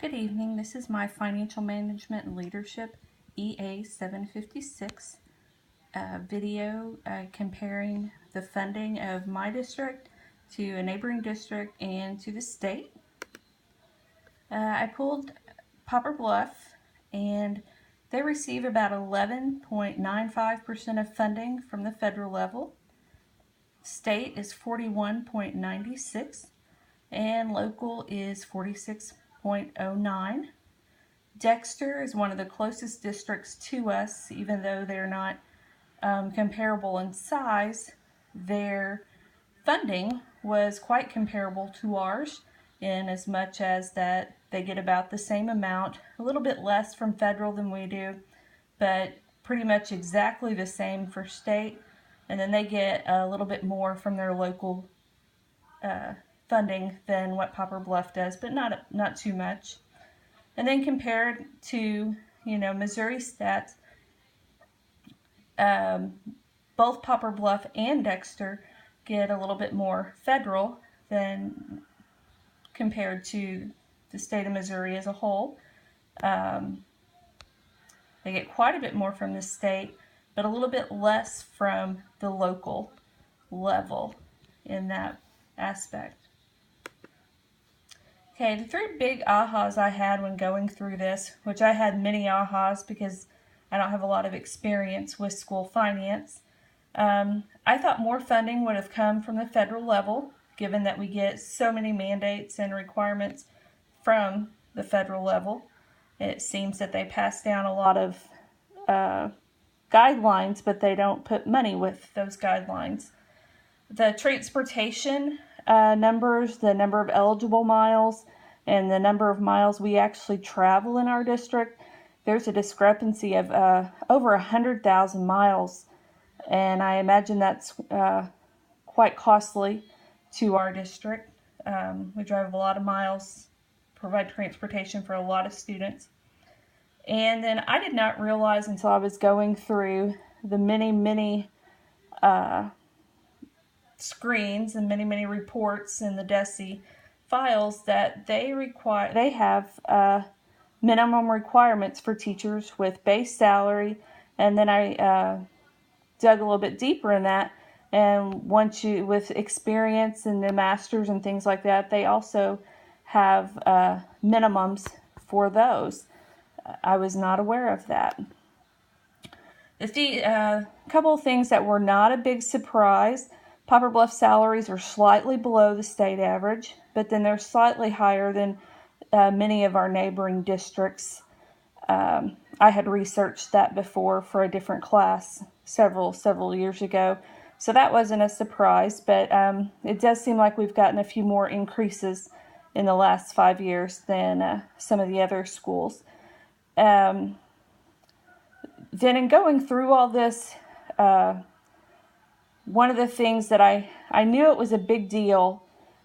Good evening. This is my Financial Management and Leadership EA756 video comparing the funding of my district to a neighboring district and to the state. I pulled Poplar Bluff, and they receive about 11.95% of funding from the federal level. State is 41.96%, and local is 46.09%. Dexter is one of the closest districts to us, even though they're not comparable in size. Their funding was quite comparable to ours, in as much as that they get about the same amount, a little bit less from federal than we do, but pretty much exactly the same for state. And then they get a little bit more from their local funding than what Poplar Bluff does, but not too much. And then compared to, Missouri stats, both Poplar Bluff and Dexter get a little bit more federal than compared to the state of Missouri as a whole. They get quite a bit more from the state, but a little bit less from the local level in that aspect. Okay, the three big ahas I had when going through this, which I had many ahas because I don't have a lot of experience with school finance. I thought more funding would have come from the federal level, given that we get so many mandates and requirements from the federal level. It seems that they pass down a lot of guidelines, but they don't put money with those guidelines. The transportation numbers, the number of eligible miles, and the number of miles we actually travel in our district, there's a discrepancy of over 100,000 miles, and I imagine that's quite costly to our district. We drive a lot of miles, provide transportation for a lot of students. And then I did not realize until I was going through the many screens and many reports in the DESE files that they have minimum requirements for teachers with base salary. And then I dug a little bit deeper in that, and once you with experience and the masters and things like that, they also have minimums for those. I was not aware of that. A couple of things that were not a big surprise. Poplar Bluff salaries are slightly below the state average, but then they're slightly higher than many of our neighboring districts. I had researched that before for a different class several years ago, so that wasn't a surprise, but it does seem like we've gotten a few more increases in the last 5 years than some of the other schools. Then in going through all this, one of the things that I knew it was a big deal,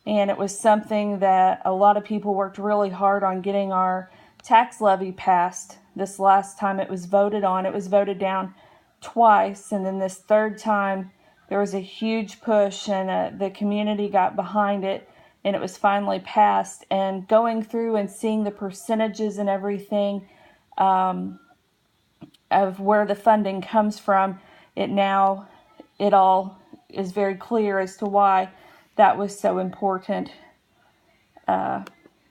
and it was something that a lot of people worked really hard on getting our tax levy passed. This last time it was voted on, it was voted down twice, and then this third time there was a huge push, and the community got behind it, and it was finally passed. And going through and seeing the percentages and everything of where the funding comes from, it all is very clear as to why that was so important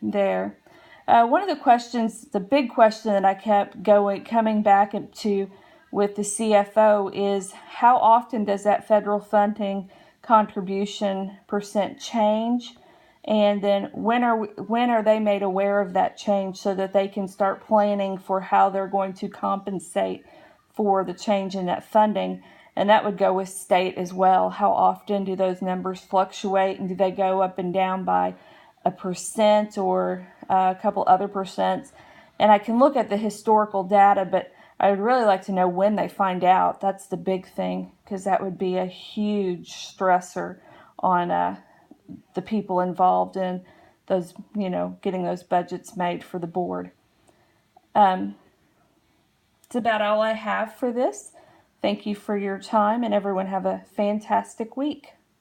there. One of the questions, the big question that I kept coming back to with the CFO is, how often does that federal funding contribution percent change? And then when are they made aware of that change so that they can start planning for how they're going to compensate for the change in that funding? And that would go with state as well. How often do those numbers fluctuate, and do they go up and down by a percent or a couple other percents? And I can look at the historical data, but I would really like to know when they find out. That's the big thing, because that would be a huge stressor on the people involved in those, getting those budgets made for the board. It's about all I have for this. Thank you for your time, and everyone have a fantastic week.